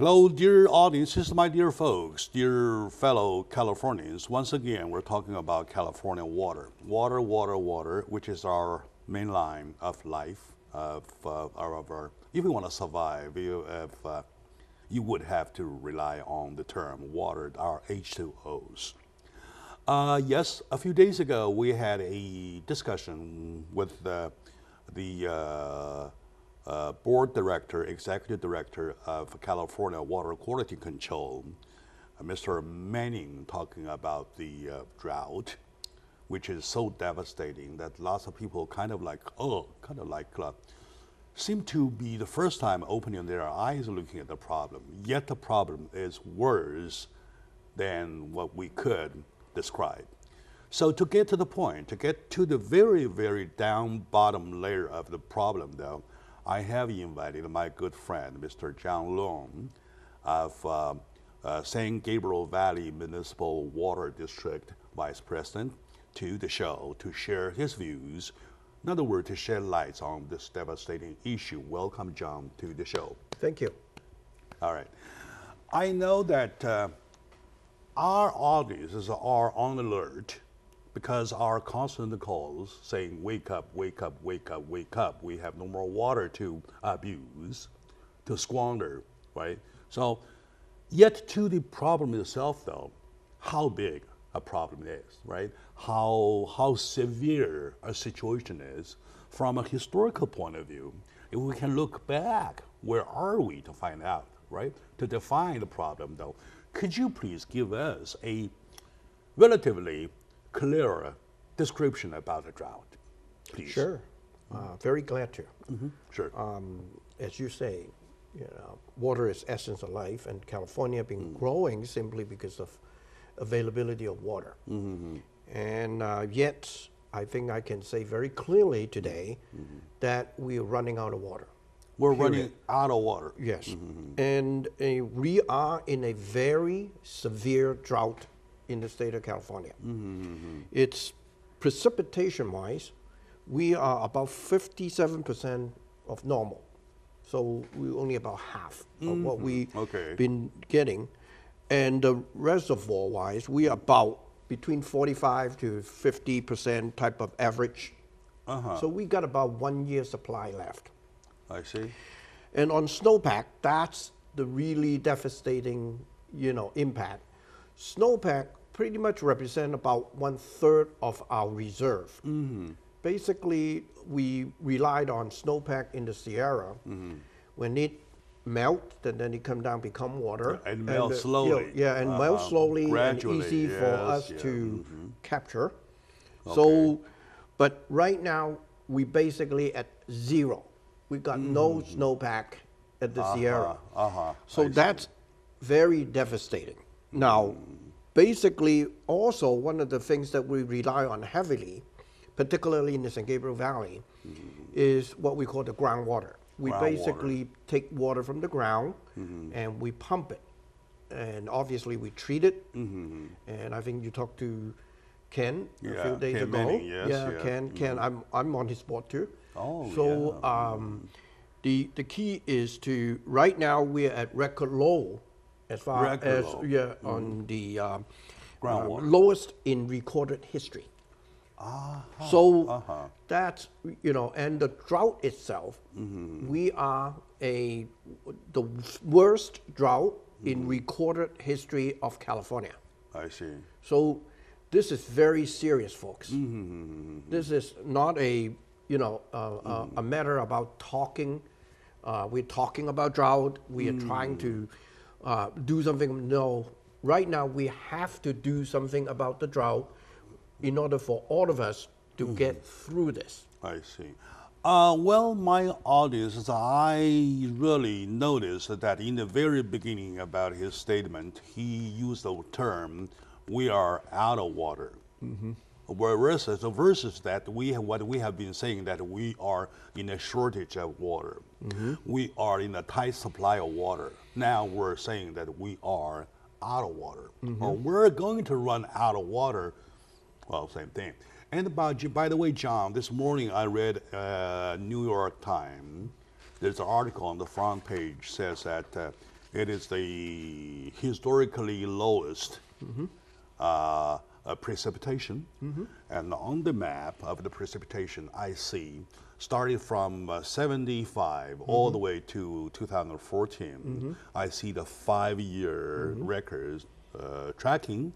Hello, dear audiences, my dear folks, dear fellow Californians. Once again, we're talking about California water. Water, water, water, which is our main line of life, of our, if you want to survive, you would have to rely on the term water, our H2Os. Yes, a few days ago, we had a discussion with the board director, executive director of California Water Quality Control, Mr. Manning, talking about the drought, which is so devastating that lots of people seem to be the first time opening their eyes looking at the problem. Yet the problem is worse than what we could describe. So to get to the point, to get to the very, very down bottom layer of the problem though, I have invited my good friend, Mr. John Long of San Gabriel Valley Municipal Water District Vice President to the show to share his views. In other words, to shed lights on this devastating issue. Welcome, John, to the show. Thank you. All right. I know that our audiences are on alert because our constant calls saying, wake up, wake up, wake up, wake up. We have no more water to abuse, to squander, right? So, yet to the problem itself though, how big a problem it is, right? How severe a situation is from a historical point of view. If we can look back, where are we to find out, right? To define the problem though, could you please give us a relatively clear description about the drought, please? Sure. Very glad to. Sure. As you say, water is essence of life, and California been growing simply because of availability of water. And yet, I think I can say very clearly today that we are running out of water. We're running out of water. Yes. And we are in a very severe drought in the state of California. It's precipitation-wise, we are about 57% of normal. So we're only about half of what we've been getting. And the reservoir-wise, we are about between 45 to 50% type of average. So we got about 1 year supply left. I see. And on snowpack, that's the really devastating, impact. Snowpack pretty much represent about 1/3 of our reserve. Basically, we relied on snowpack in the Sierra. When it melt, and then it come down, become water. And melt slowly. And melt slowly gradually, and easy for us to capture. So, but right now, we basically at zero. We got no snowpack at the Sierra. So that's very devastating. Now, basically, also one of the things that we rely on heavily, particularly in the San Gabriel Valley, is what we call the groundwater. We basically take water from the ground and we pump it. And obviously we treat it. And I think you talked to Ken a few days ago. Manning, yes, Ken, I'm on his board too. The key is to, right now we're at record low as far as on the lowest in recorded history. So that's, and the drought itself, we are the worst drought in recorded history of California. I see. So this is very serious, folks. This is not a matter about talking. We're talking about drought. We are trying to do something. No, right now we have to do something about the drought in order for all of us to get through this. I see. Well, my audience, I really noticed that in the very beginning about his statement, he used the term, we are out of water. Whereas versus that, what we have been saying that we are in a shortage of water. We are in a tight supply of water. Now we're saying that we are out of water. Or we're going to run out of water. Well, same thing. And by the way, John, this morning I read New York Times. There's an article on the front page says that It is the historically lowest precipitation. And on the map of the precipitation, I see starting from 75 all the way to 2014, I see the 5-year records tracking.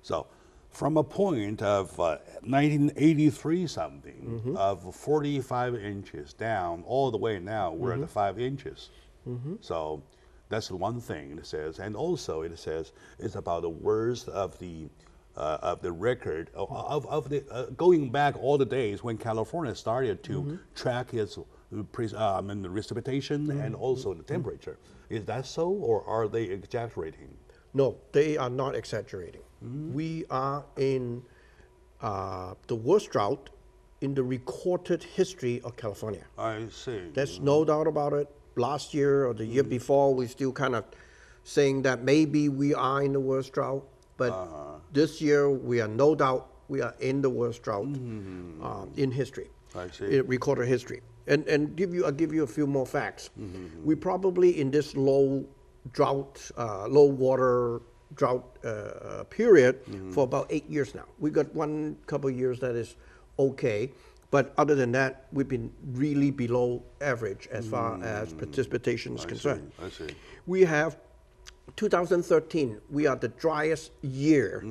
So from a point of 1983 something of 45 inches down all the way now, we're at the 5 inches. So that's one thing it says. And also it says it's about the worst of the record of the going back all the days when California started to track its the precipitation and also the temperature. Is that so, or are they exaggerating? No, they are not exaggerating. We are in the worst drought in the recorded history of California. I see. There's no doubt about it. Last year or the year before, we still kind of saying that maybe we are in the worst drought. But this year, we are no doubt we are in the worst drought in history. I see. In recorded history. And I'll give you a few more facts. We probably in this low drought, low water drought period for about 8 years now. We got one couple of years that is okay. But other than that, we've been really below average as far as precipitation is concerned. I see. We have 2013, we are the driest year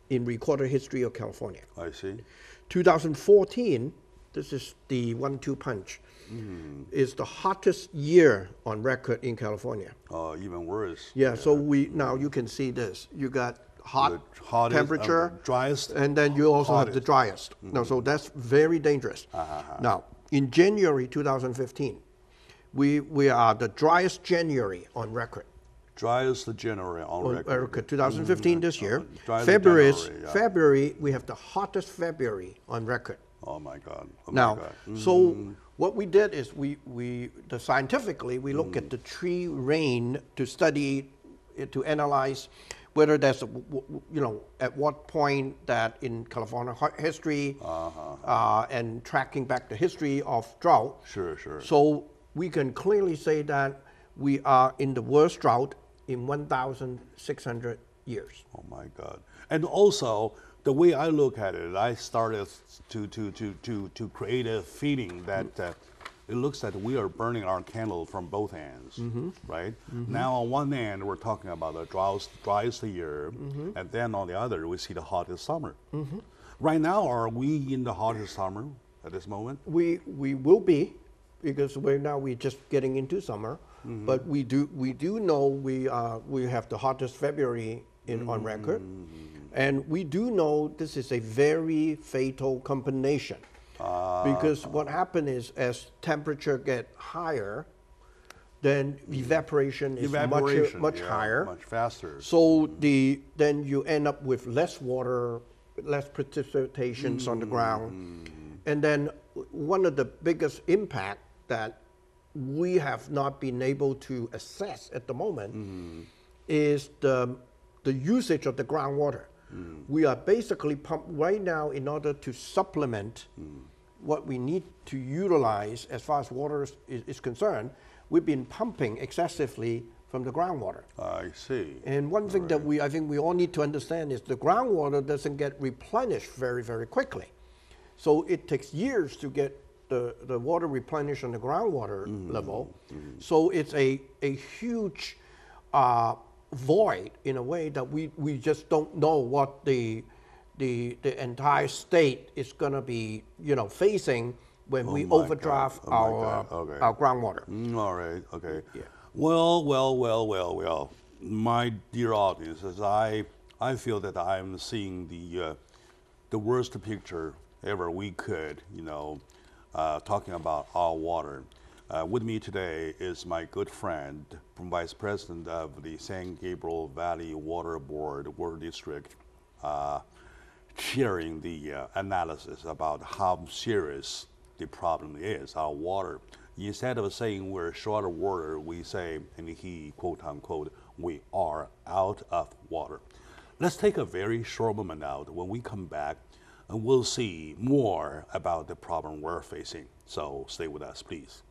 in recorded history of California. I see. 2014, this is the 1-2 punch, is the hottest year on record in California. Even worse. Yeah, so now you can see this. You got hot hottest, temperature, driest, and then you also hottest. have the driest. Now, so that's very dangerous. Now, in January 2015, we are the driest January on record. Driest January on record. 2015 this year. January, February, we have the hottest February on record. Oh my God. Now, so what we did is scientifically, we look at the tree rain to study, to analyze whether there's, at what point that in California history and tracking back the history of drought. Sure. So we can clearly say that we are in the worst drought in 1,600 years. Oh my God. And also, the way I look at it, I started to create a feeling that it looks like we are burning our candle from both ends, right? Now on one end, we're talking about the driest year, and then on the other, we see the hottest summer. Right now, are we in the hottest summer at this moment? We will be, because we're just getting into summer. But we do know we have the hottest February on record, and we do know this is a very fatal combination, because what happens is as temperature get higher, then evaporation is much higher, much faster. So then you end up with less water, less precipitations on the ground, and then one of the biggest impact that we have not been able to assess at the moment is the usage of the groundwater. We are basically pumping right now in order to supplement what we need to utilize as far as water is concerned. We've been pumping excessively from the groundwater. I see. And one thing that I think we all need to understand is the groundwater doesn't get replenished very, very quickly. So it takes years to get the water replenished on the groundwater level. So it's a huge void in a way that we just don't know what the entire state is going to be facing when we overdraft our groundwater. All right. Okay. Yeah. Well. My dear audience, as I feel that I'm seeing the worst picture ever we could, talking about our water. With me today is my good friend, Vice President of the San Gabriel Valley Water Board Water District, sharing the analysis about how serious the problem is, our water. Instead of saying we're short of water, we say, and he, quote unquote, we are out of water. Let's take a very short moment out. When we come back, and we'll see more about the problem we're facing. So stay with us, please.